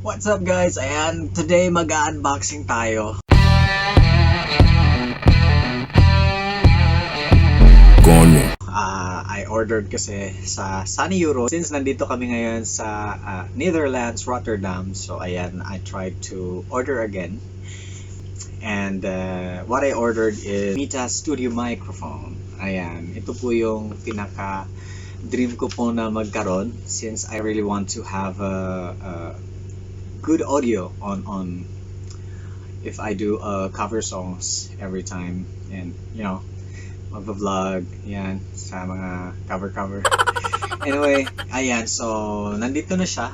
What's up guys? Ayan, today mag-unboxing tayo. I ordered kasi sa Sunny Euro. Since nandito kami ngayon sa Netherlands, Rotterdam. So ayan, I tried to order again. And what I ordered is Emita studio microphone. Ayan, ito po yung pinaka dream ko po na magkaroon since I really want to have a good audio on if I do cover songs every time, and you know, mag-vlog yan sa mga cover. Anyway, ayan, so nandito na siya.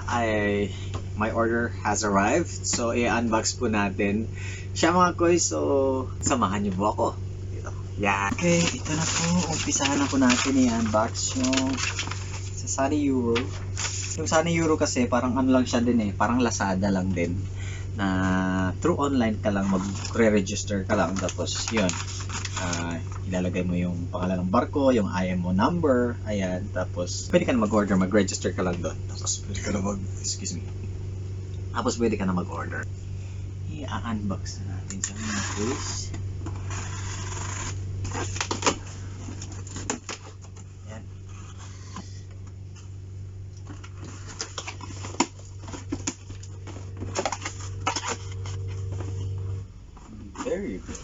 My order has arrived, so i-unbox po natin siya mga koy. So samahan niyo po ako dito. Yeah. Okay, ito na po. Umpisahan na po natin i-unbox yung sa Sunny Euro. Yung Sunny Euro kasi parang ano lang siya din parang Lazada lang din, na through online ka lang, mag-re-register ka lang, tapos yun, ilalagay mo yung pangalan ng barko, yung IMO number, ayan, tapos pwede ka na mag-order, mag-register ka lang doon, tapos pwede ka na pwede ka na mag-order. I-unbox na natin sa mga case. Ayan. Very good.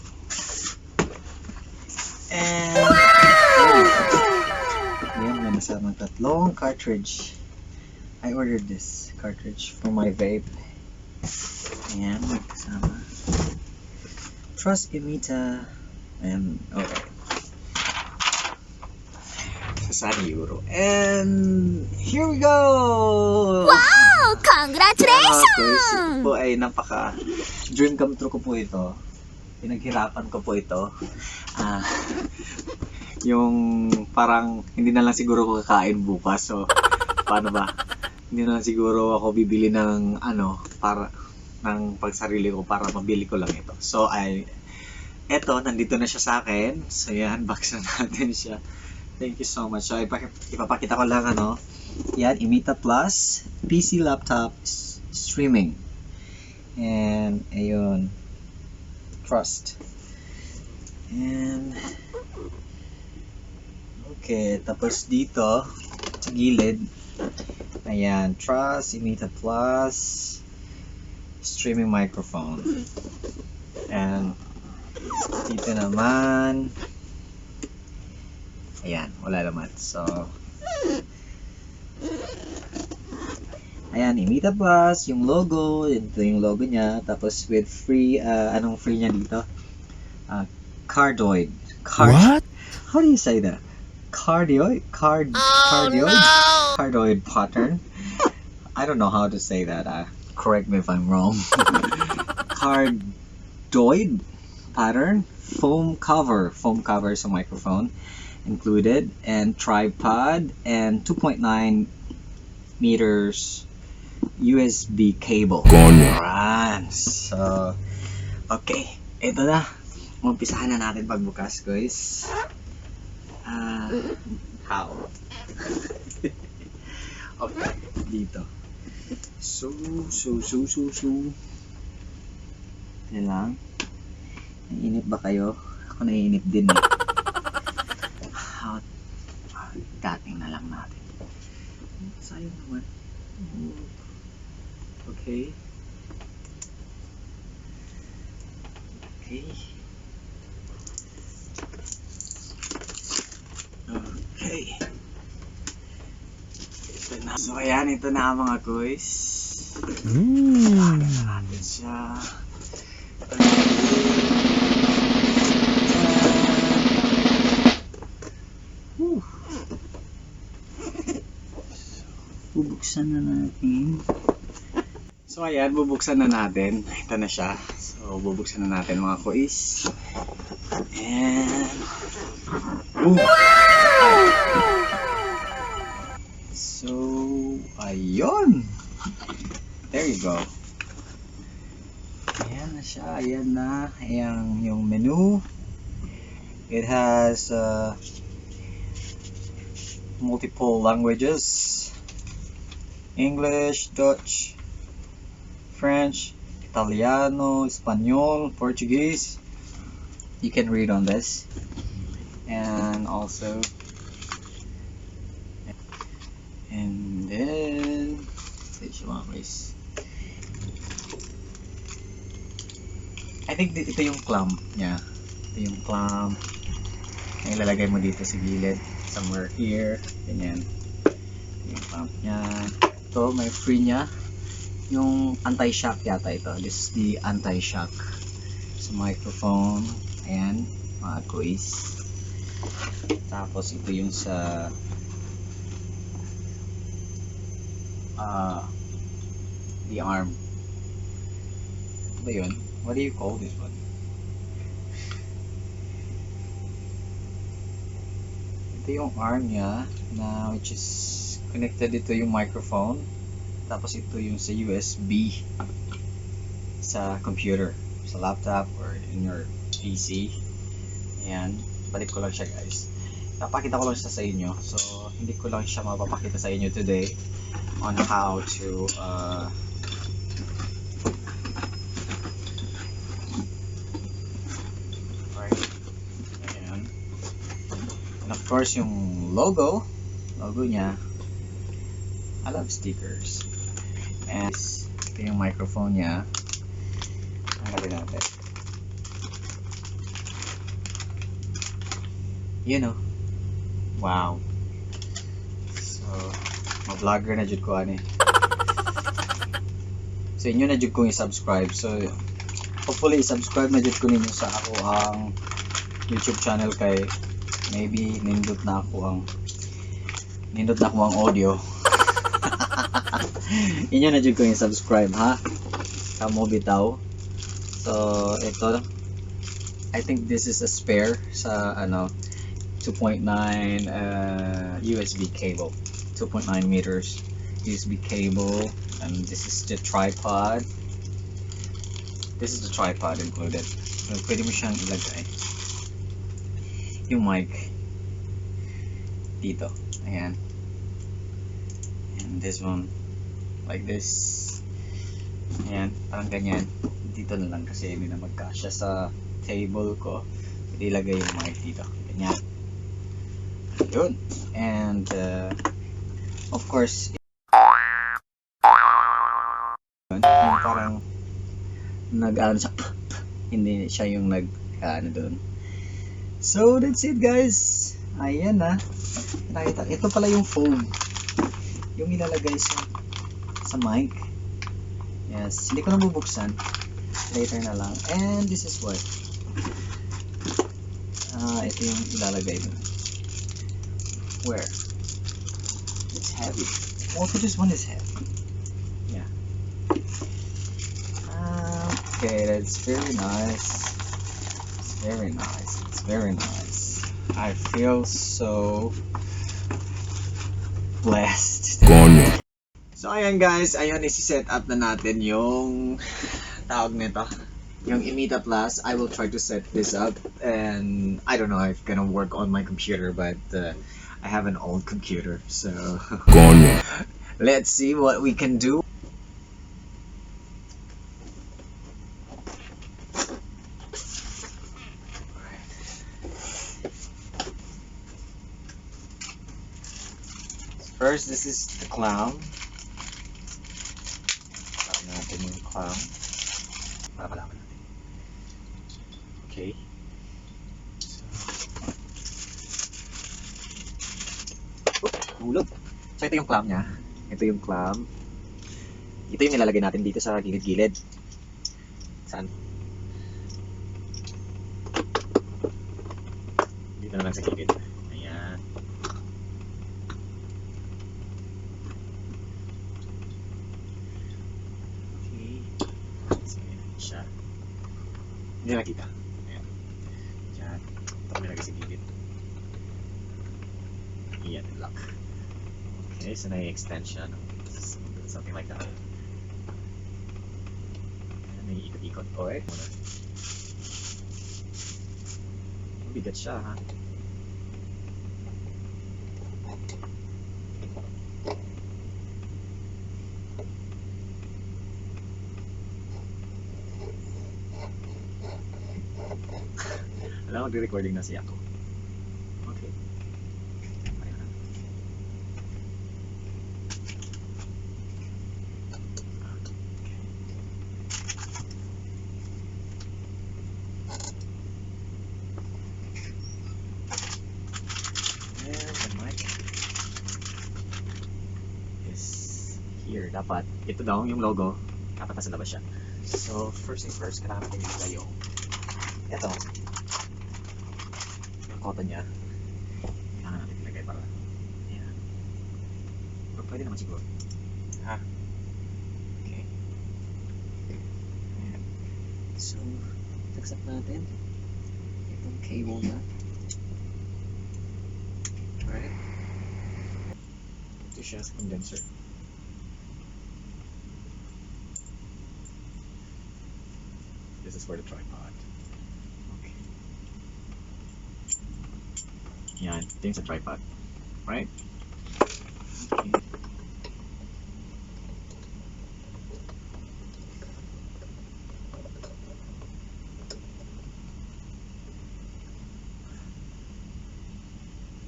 And ayan, may nasamang tatlong cartridge. I ordered this cartridge for my vape. Ayan, may kasama. Trust Emita. And okay. Sa Sunny Euro. And here we go! Wow! Congratulations! Ito po ay napaka dream come true ko po ito. Pinaghirapan ko po ito. Yung parang hindi na lang siguro ko kakain bukas. So, paano ba? Hindi na lang siguro ako bibili ng para ng pagsarili ko para mabili ko lang ito. So, eto, nandito na siya sa akin. So, yan, unbox na natin siya. Thank you so much. So, ipapakita ko lang yan, Emita Plus PC laptop streaming. And, ayun, Trust. And okay, tapos dito sa gilid, ayan, Trust Emita Plus streaming microphone. And dito naman, ayan, wala naman. So ayan, Emita Plus, yung logo, ito yung logo niya, tapos with free, anong free niya dito? Cardioid. What? How do you say that? Cardioid? Cardioid? No! Cardioid pattern? I don't know how to say that. Correct me if I'm wrong. Cardioid pattern? Foam cover sa microphone included, and tripod, and 2.9 meters USB cable. Alright. So, okay. Ito na. Umpisahan na natin pagbukas, guys. How? Okay. Dito. So. Yan lang. Naiinip ba kayo? Ako naiinip din dating na lang natin. Sayang naman. Okay. Okay. Ito na. So ayan, ito na mga guys. Pakita natin siya. Bubuksan na natin. So ayan, bubuksan na natin. Ito na siya. So bubuksan na natin mga kuis. And so ayun. There you go. Ayan na siya. Ayan na. Ayan yung menu. It has multiple languages. English, Dutch, French, Italiano, Espanol, Portuguese. You can read on this. And also, and then, I think ito yung clamp niya. Ito yung clamp. Na ilalagay mo dito sa gilid. Somewhere here. Ganyan. Ito yung clamp niya. Ito, may free niya. Yung anti-shock yata ito. This is the anti-shock. Sa microphone. Ayan. Mga quiz. Tapos ito yung sa the arm. Ano ba yun? What do you call this one? Ito yung arm niya na which is connected, ito yung microphone. Tapos ito yung sa USB sa computer, sa laptop or in your PC. Ayan, balik ko lang siya guys. Napakita ko lang siya sa inyo. So, hindi ko lang siya mapapakita sa inyo today on how to and of course yung logo niya. I love stickers. And ito yung microphone niya. Ang lagay natin. You know. Wow. So, ma-vlogger na jud ko ani. Sa inyo na jud ko i-subscribe. So, hopefully i-subscribe na jud ko ninyo sa ako ang YouTube channel kay maybe nindot na ako ang audio. Inyo na jud ko i-subscribe ha. Kamo bitaw. So, ito I think this is a spare sa 2.9 USB cable, 2.9 meters USB cable, and this is the tripod. This is the tripod included. So, pwede mo siyang ilagay yung mic dito. Ayan. And this one like this. Ayan, parang ganyan. Dito na lang kasi hindi na magkasya sa table ko. Ilagay yung mic dito. Ganyan. Yun. And of course yung parang nag-ano siya, hindi siya yung doon. So that's it guys. Ayan na. Nakita, ito pala yung foam yung ilalagay sa mic. Yes, hindi ko na bubuksan, later na lang. And this is what ito yung ilalagay doon. Where? It's heavy. Also, this one is heavy. Yeah. Okay, that's very nice. It's very nice. It's very nice. I feel so blessed. So, ayan guys. Ayan, isi-set up na natin yung tawag nito. Yung Emita Plus. I will try to set this up. And I don't know if it's gonna work on my computer, but I have an old computer, so let's see what we can do. First, this is the clown. Para natin yung clown. Para malaman natin. Okay. Hulog. So ito yung clamp niya. Ito yung clamp. Ito yung nilalagay natin dito sa gilid-gilid. Saan? Dito na lang sa gilid. Ayan. Okay. So ayan siya. Hindi nakita. Ayan. Diyan. Ito kami lagay sa gilid. Ayan, lock. Okay, so na-extend siya, no? Something like that. Ayan, naiikot-ikot ko eh. Mabigat siya, ha? Alam, magre-recording na siya ako. Okay. And the mic is here. Dapat, ito daw yung logo. Dapat nasa labas siya. So, first thing first, kailangan natin ilagay yung ito. Yung cotton niya. Kailangan natin ilagay para ayan. Pero pwede naman siguro. Ha? Okay. Ayan. So, taksak natin itong cable na. Alright. Ito siya sa condenser. This is for the tripod. Okay. Yan, ito yung sa tripod. Right? Okay.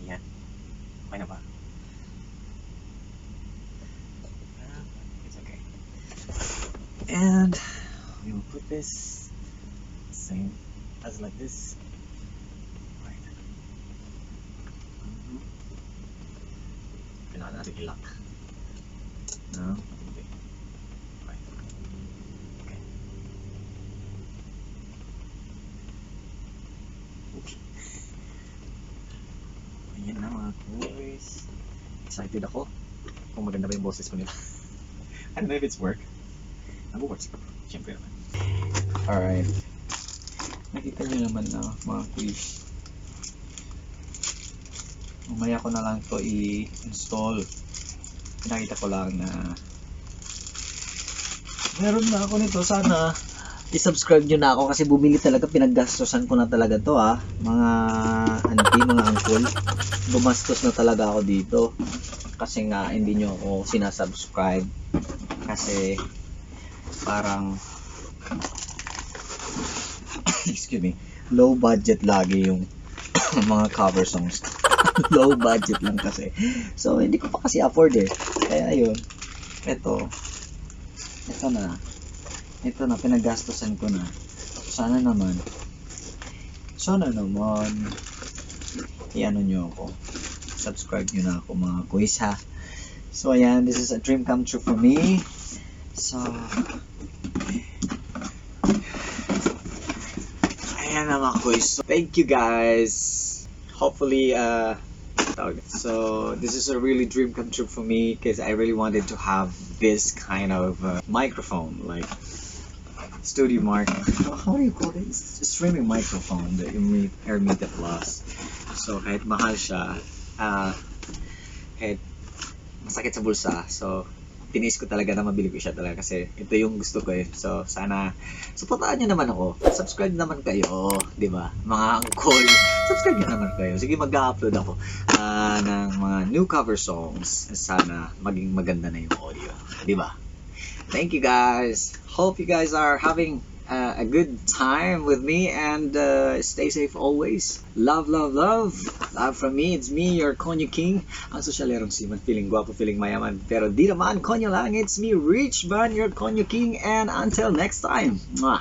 Yan. Okay na ba? It's okay. And we will put this same as like this. Right. Kailangan natin i-lock. No? Okay. Right. Okay. Okay. Ayan na mga boys. Excited ako kung maganda ba yung boses ko nila. I don't know if it's work. Nag-work siguro. Siyempre naman. Alright. Nakita nyo naman na mga quiz. Mamaya ko na lang to i-install. Pinakita ko lang na meron na ako nito. Sana i-subscribe nyo na ako kasi bumili talaga. Pinaggastosan ko na talaga to mga auntie, mga uncle. Gumastos na talaga ako dito. Kasi nga hindi nyo ako sinasubscribe. Kasi parang excuse me, low budget lagi yung mga cover songs. Low budget lang kasi. So, hindi ko pa kasi afford eh. Kaya yun. Ito na. Ito na, pinaggastosan ko na. Sana naman i-ano nyo ako. Subscribe nyo na ako mga quiz ha. So, ayan. This is a dream come true for me. So, ayan na mga quiz. So, thank you guys. Hopefully, so this is a really dream come true for me because I really wanted to have this kind of microphone, like studio mic. How do you call it? It's a streaming microphone, the Emita Plus. So kahit mahal siya, kahit masakit sa bulsa, so tinis ko talaga na mabili ko siya talaga kasi ito yung gusto ko eh. So sana supportahan niyo naman ako. Subscribe naman kayo, 'di ba? Mga uncle, subscribe niyo naman kayo. Sige, mag-upload ako ng mga new cover songs. Sana maging maganda na yung audio, 'di ba? Thank you guys. Hope you guys are having a good time with me and stay safe always. Love, love, love. Love from me. It's me, your Konyo King. Ang sosyalerong siman, feeling guwapo, feeling mayaman. Pero di naman, Konyo lang. It's me, Rich Van, your Konyo King. And until next time. Mwah.